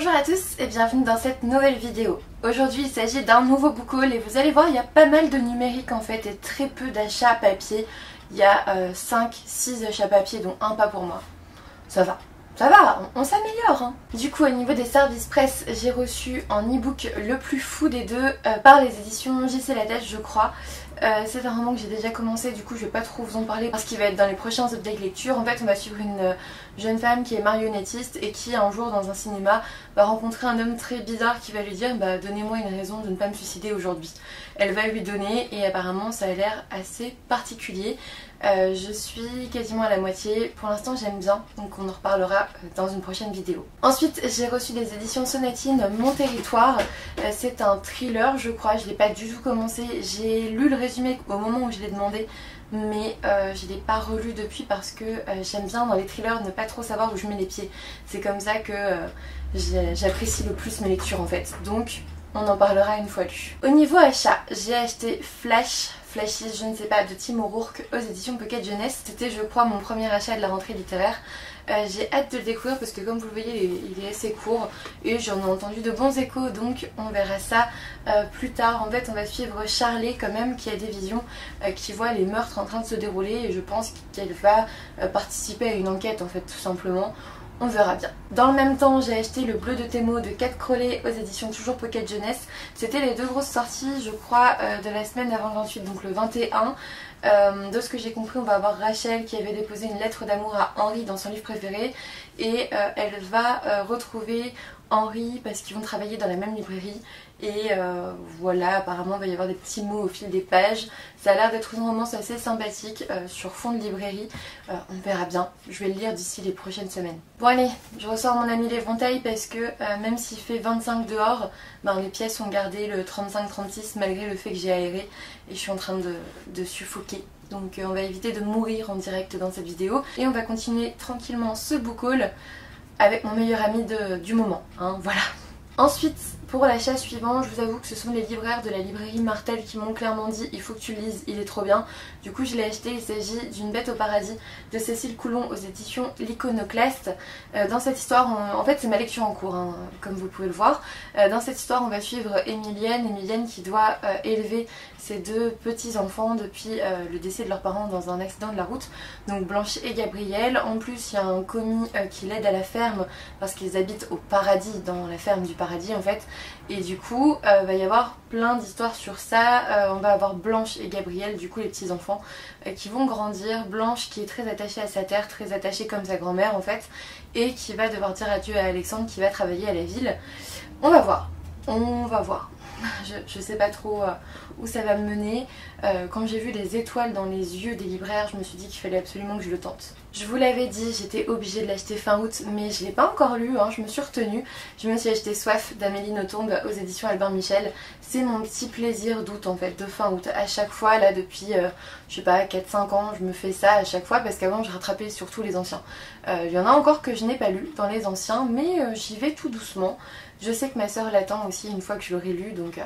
Bonjour à tous et bienvenue dans cette nouvelle vidéo. Aujourd'hui il s'agit d'un nouveau book haul et vous allez voir il y a pas mal de numérique en fait et très peu d'achats papier. Il y a 5-6 achats papier dont un pas pour moi. Ça va, on s'améliore hein. Du coup au niveau des services presse, j'ai reçu en e-book le plus fou des deux par les éditions JC Lattès je crois. C'est un roman que j'ai déjà commencé, du coup je vais pas trop vous en parler parce qu'il va être dans les prochains updates lecture. En fait on va suivre une jeune femme qui est marionnettiste et qui un jour dans un cinéma va rencontrer un homme très bizarre qui va lui dire bah donnez-moi une raison de ne pas me suicider aujourd'hui. Elle va lui donner et apparemment ça a l'air assez particulier. Je suis quasiment à la moitié, pour l'instant j'aime bien, donc on en reparlera dans une prochaine vidéo. Ensuite j'ai reçu des éditions Sonatine Mon Territoire, c'est un thriller je crois, je l'ai pas du tout commencé, j'ai lu le résumé au moment où je l'ai demandé, mais je l'ai pas relu depuis parce que j'aime bien dans les thrillers ne pas trop savoir où je mets les pieds. C'est comme ça que j'apprécie le plus mes lectures en fait, donc on en parlera une fois lu. Au niveau achat, j'ai acheté Flashies, je ne sais pas, de Tim O'Rourke aux éditions Pocket Jeunesse. C'était je crois mon premier achat de la rentrée littéraire. J'ai hâte de le découvrir parce que comme vous le voyez il est assez court et j'en ai entendu de bons échos, donc on verra ça plus tard. En fait on va suivre Charlie quand même qui a des visions, qui voit les meurtres en train de se dérouler et je pense qu'elle va participer à une enquête en fait tout simplement. On verra bien. Dans le même temps, j'ai acheté Le Bleu de Thémo de Kat Crowley aux éditions toujours Pocket Jeunesse. C'était les deux grosses sorties, je crois, de la semaine avant le 28, donc le 21. De ce que j'ai compris, on va avoir Rachel qui avait déposé une lettre d'amour à Henri dans son livre préféré. Et elle va retrouver Henri parce qu'ils vont travailler dans la même librairie. Et voilà, apparemment il va y avoir des petits mots au fil des pages. Ça a l'air d'être une romance assez sympathique sur fond de librairie. On verra bien, je vais le lire d'ici les prochaines semaines. Bon allez, je ressors mon ami l'épouvantail parce que même s'il fait 25 dehors, les pièces ont gardé le 35-36 malgré le fait que j'ai aéré. Et je suis en train de suffoquer. Donc on va éviter de mourir en direct dans cette vidéo. Et on va continuer tranquillement ce book haul avec mon meilleur ami du moment, hein, voilà. Ensuite, pour l'achat suivant, je vous avoue que ce sont les libraires de la librairie Martel qui m'ont clairement dit il faut que tu le lises, il est trop bien. Du coup je l'ai acheté, il s'agit d'une Bête au paradis de Cécile Coulon aux éditions L'Iconoclaste. Dans cette histoire, en fait c'est ma lecture en cours, hein, comme vous pouvez le voir. Dans cette histoire on va suivre Emilienne qui doit élever ses deux petits enfants depuis le décès de leurs parents dans un accident de la route. Donc Blanche et Gabriel. En plus il y a un commis qui l'aide à la ferme parce qu'ils habitent au paradis, dans la ferme du paradis en fait. Et du coup, va y avoir plein d'histoires sur ça. On va avoir Blanche et Gabriel, du coup les petits enfants, qui vont grandir. Blanche qui est très attachée à sa terre, très attachée comme sa grand-mère en fait, et qui va devoir dire adieu à Alexandre qui va travailler à la ville. On va voir. Je sais pas trop où ça va me mener. Quand j'ai vu les étoiles dans les yeux des libraires, je me suis dit qu'il fallait absolument que je le tente. Je vous l'avais dit, j'étais obligée de l'acheter fin août, mais je l'ai pas encore lu, hein, je me suis retenue. Je me suis acheté Soif d'Amélie Nothomb aux éditions Albin Michel. C'est mon petit plaisir d'août en fait, de fin août. À chaque fois, là depuis, je sais pas, 4-5 ans, je me fais ça à chaque fois parce qu'avant je rattrapais surtout les anciens. Il y en a encore que je n'ai pas lu dans les anciens, mais j'y vais tout doucement. Je sais que ma soeur l'attend aussi une fois que je l'aurai lu, donc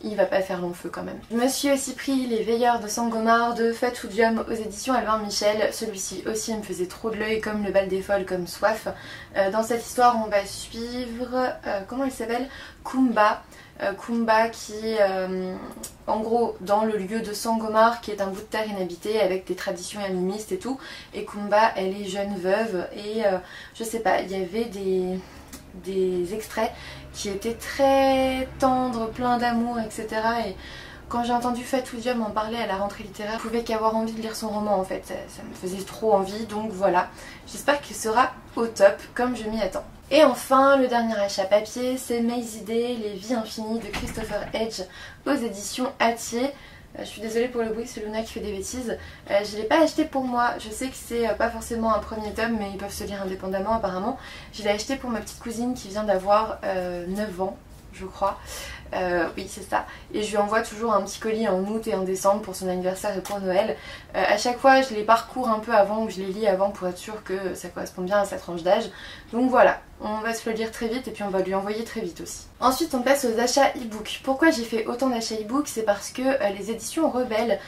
il va pas faire long feu quand même. Je me suis aussi pris Les Veilleurs de Sangomar de Fatudium aux éditions Albin Michel. Celui-ci aussi me faisait trop de l'œil, comme Le Bal des Folles, comme Soif. Dans cette histoire on va suivre, comment il s'appelle, Kumba. Kumba qui en gros dans le lieu de Sangomar qui est un bout de terre inhabité avec des traditions animistes et tout, et Kumba elle est jeune veuve et je sais pas, il y avait des extraits qui étaient très tendres, pleins d'amour, etc. Et quand j'ai entendu Fatudium en parler à la rentrée littéraire, je pouvais qu'avoir envie de lire son roman en fait, ça me faisait trop envie, donc voilà. J'espère qu'il sera au top comme je m'y attends. Et enfin, le dernier achat papier, c'est Mes idées, les vies infinies de Christopher Hedge aux éditions Hatier. Je suis désolée pour le bruit, c'est Luna qui fait des bêtises. Je ne l'ai pas acheté pour moi, je sais que c'est pas forcément un premier tome, mais ils peuvent se lire indépendamment apparemment. Je l'ai acheté pour ma petite cousine qui vient d'avoir 9 ans, je crois. Oui c'est ça, et je lui envoie toujours un petit colis en août et en décembre pour son anniversaire et pour Noël. À chaque fois je les parcours un peu avant, ou je les lis avant pour être sûre que ça correspond bien à sa tranche d'âge. Donc voilà, on va se le lire très vite et puis on va lui envoyer très vite aussi. Ensuite on passe aux achats e-book. Pourquoi j'ai fait autant d'achats e-book? C'est parce que les éditions Rebelles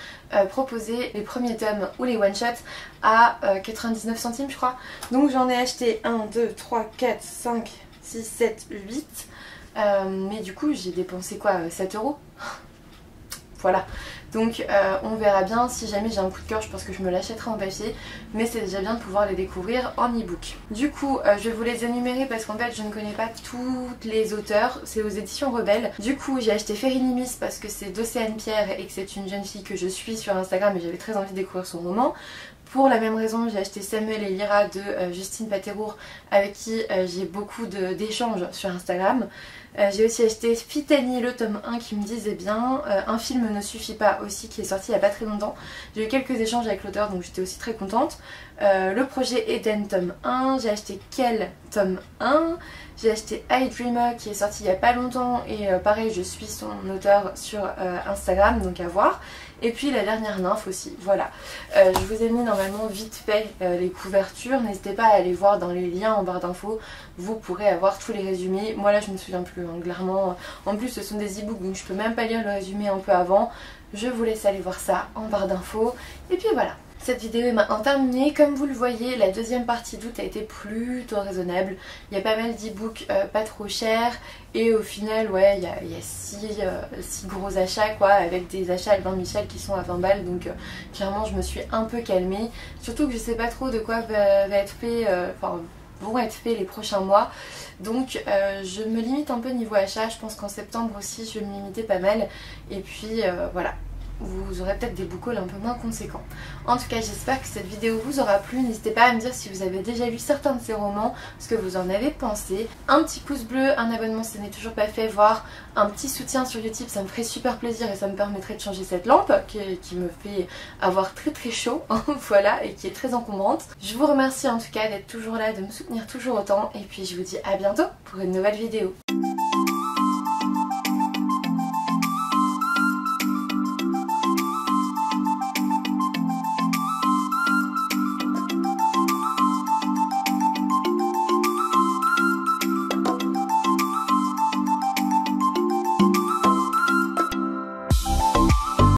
proposaient les premiers tomes ou les one-shots à 99 centimes je crois. Donc j'en ai acheté 1, 2, 3, 4, 5, 6, 7, 8. Mais du coup j'ai dépensé quoi, 7 €. Voilà, donc on verra bien. Si jamais j'ai un coup de cœur, je pense que je me l'achèterai en papier, mais c'est déjà bien de pouvoir les découvrir en e-book. Du coup je vais vous les énumérer parce qu'en fait je ne connais pas toutes les auteurs, c'est aux éditions Rebelle. Du coup j'ai acheté Ferinimis parce que c'est d'Océane Pierre et que c'est une jeune fille que je suis sur Instagram et j'avais très envie de découvrir son roman. Pour la même raison, j'ai acheté Samuel et Lyra de Justine Patterour, avec qui j'ai beaucoup d'échanges sur Instagram. J'ai aussi acheté Fitani, le tome 1 qui me disait bien. Un film ne suffit pas aussi, qui est sorti il n'y a pas très longtemps. J'ai eu quelques échanges avec l'auteur, donc j'étais aussi très contente. Le projet Eden tome 1, j'ai acheté Kel tome 1. J'ai acheté I Dreamer qui est sorti il n'y a pas longtemps et pareil je suis son auteur sur Instagram, donc à voir. Et puis la dernière nymphe aussi, voilà. Je vous ai mis normalement vite fait les couvertures, n'hésitez pas à aller voir dans les liens en barre d'infos, vous pourrez avoir tous les résumés. Moi là je me souviens plus, hein, clairement. En plus ce sont des e-books donc je peux même pas lire le résumé un peu avant. Je vous laisse aller voir ça en barre d'infos. Et puis voilà. Cette vidéo est maintenant terminée. Comme vous le voyez, la deuxième partie d'août a été plutôt raisonnable. Il y a pas mal d'e-books pas trop chers. Et au final, ouais, il y a 6 gros achats quoi, avec des achats Albin Michel qui sont à 20 balles. Donc clairement, je me suis un peu calmée. Surtout que je sais pas trop de quoi va être fait, vont être faits les prochains mois. Donc je me limite un peu niveau achat. Je pense qu'en septembre aussi, je vais me limiter pas mal. Et puis voilà. Vous aurez peut-être des book hauls un peu moins conséquents. En tout cas j'espère que cette vidéo vous aura plu. N'hésitez pas à me dire si vous avez déjà lu certains de ces romans, ce que vous en avez pensé. Un petit pouce bleu, un abonnement si ce n'est toujours pas fait, voire un petit soutien sur YouTube, ça me ferait super plaisir et ça me permettrait de changer cette lampe qui me fait avoir très très chaud, voilà, et qui est très encombrante. Je vous remercie en tout cas d'être toujours là, de me soutenir toujours autant et puis je vous dis à bientôt pour une nouvelle vidéo.